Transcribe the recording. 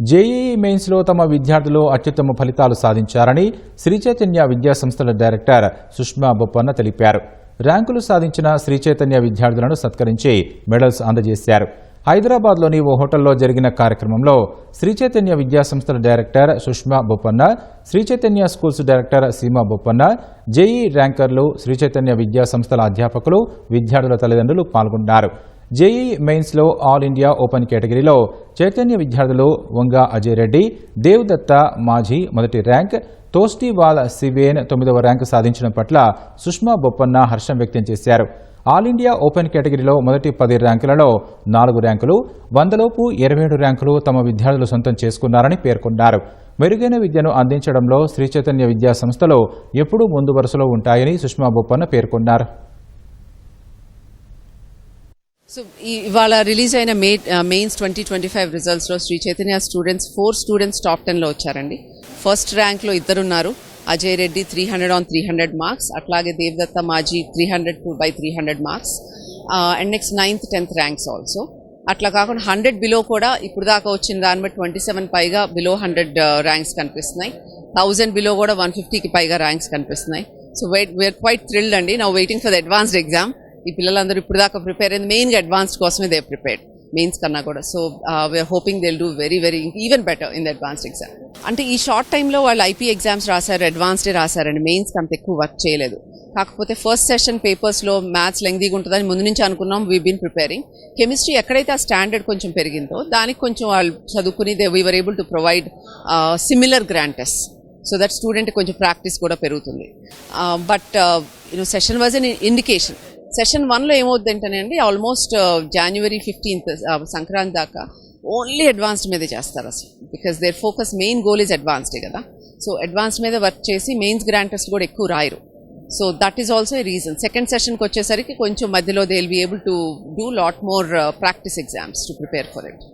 JEE మెయిన్స్లో తమ విద్యార్థులు అత్యుత్తమ ఫలితాలు సాధించారని శ్రీ చైతన్య విద్యాసంస్థల డైరెక్టర్ సుష్మా బొప్పన్న తెలిపారు. ర్యాంకులు సాధించిన శ్రీ చైతన్య విద్యార్థులను సత్కరించి మెడల్స్ అందజేశారు. హైదరాబాద్లోని ఓ హోటల్లో జరిగిన కార్యక్రమంలో శ్రీ చైతన్య విద్యాసంస్థల director Sushma Boppanna, Sri Chaitanya schools director Seema Boppanna, JEE ర్యాంకర్లు, శ్రీ చైతన్య విద్యాసంస్థల అధ్యాపకులు, విద్యార్థుల తల్లిదండ్రులు పాల్గొన్నారు. జేఈఈ మెయిన్స్లో ఆల్ ఇండియా ఓపెన్ కేటగిరీలో చైతన్య విద్యార్థులు వంగా అజయ్ రెడ్డి, దేవ్దత్త మాజీ మొదటి ర్యాంక్, తోస్టివాల్ సివేన్ 9వ ర్యాంకు సాధించడం పట్ల సుష్మా బొప్పన్న హర్షం వ్యక్తం చేశారు. ఆల్ ఇండియా ఓపెన్ కేటగిరీలో మొదటి 10 ర్యాంకులలో 4 ర్యాంకులు, 100లోపు 27 ర్యాంకులు తమ విద్యార్థులు సొంతం చేసుకున్నారని పేర్కొన్నారు. మెరుగైన విద్యను అందించడంలో శ్రీ చైతన్య విద్యా సంస్థలు ఎప్పుడూ ముందు వరుసలో ఉంటాయని సుష్మా బొప్పన్న పేర్కొన్నారు. సో ఇవాళ రిలీజ్ అయిన మెయిన్స్ 2025 రిజల్ట్స్లో Sri Chaitanya students 4 students top 10లో వచ్చారండి. ఫస్ట్ ర్యాంక్లో ఇద్దరున్నారు, అజయ్ రెడ్డి 300 on 300 మార్క్స్, అట్లాగే దేవ్దత్త మాజీ 300/300 marks, and next 9th 10th ranks also. అట్లా కాకుండా 100 బిలో కూడా ఇప్పుడు దాకా వచ్చిన దాన్ని బట్టి 27 పైగా బిలో 100 ర్యాంక్స్ కనిపిస్తున్నాయి. 1000 బిలో కూడా 150కి పైగా ర్యాంక్స్ కనిపిస్తున్నాయి. సో వీఆర్ క్వైట్ థ్రిల్డ్ అండి. Now waiting for the advanced exam. ఈ పిల్లలందరూ ఇప్పుడు దాకా ప్రిపేర్ అయింది మెయిన్గా అడ్వాన్స్డ్ కోసమే దే ప్రిపేర్డ్, మెయిన్స్ కన్నా కూడా. So we are hoping they will do very very even better in the advanced exam. అంటే ఈ షార్ట్ టైంలో వాళ్ళు ఐపీ ఎగ్జామ్స్ రాశారు, అడ్వాన్స్డే రాశారండి, మెయిన్స్కి అంత ఎక్కువ వర్క్ చేయలేదు. కాకపోతే ఫస్ట్ సెషన్ పేపర్స్లో మ్యాథ్స్ లెంగ్దీగా ఉంటుందని ముందు నుంచి అనుకున్నాం, వీ బీన్ ప్రిపేరింగ్. కెమిస్ట్రీ ఎక్కడైతే ఆ స్టాండర్డ్ కొంచెం పెరిగిందో దానికి కొంచెం వాళ్ళు చదువుకుని we were able to provide similar grand test, so that student కొంచెం ప్రాక్టీస్ కూడా పెరుగుతుంది. But session was an indication. Session 1లో ఏమవుతుందంటేనండి, ఆల్మోస్ట్ January 15th సంక్రాంతి దాకా ఓన్లీ అడ్వాన్స్డ్ మీదే చేస్తారు అసలు, because their focus main goal is అడ్వాన్స్డే కదా. సో అడ్వాన్స్డ్ మీద వర్క్ చేసి మెయిన్స్ గ్రాండ్ టెస్ట్ కూడా ఎక్కువ రాయరు. So that is also a reason. Second సెషన్కి వచ్చేసరికి కొంచెం మధ్యలో they will be able to do lot more practice exams to prepare for it.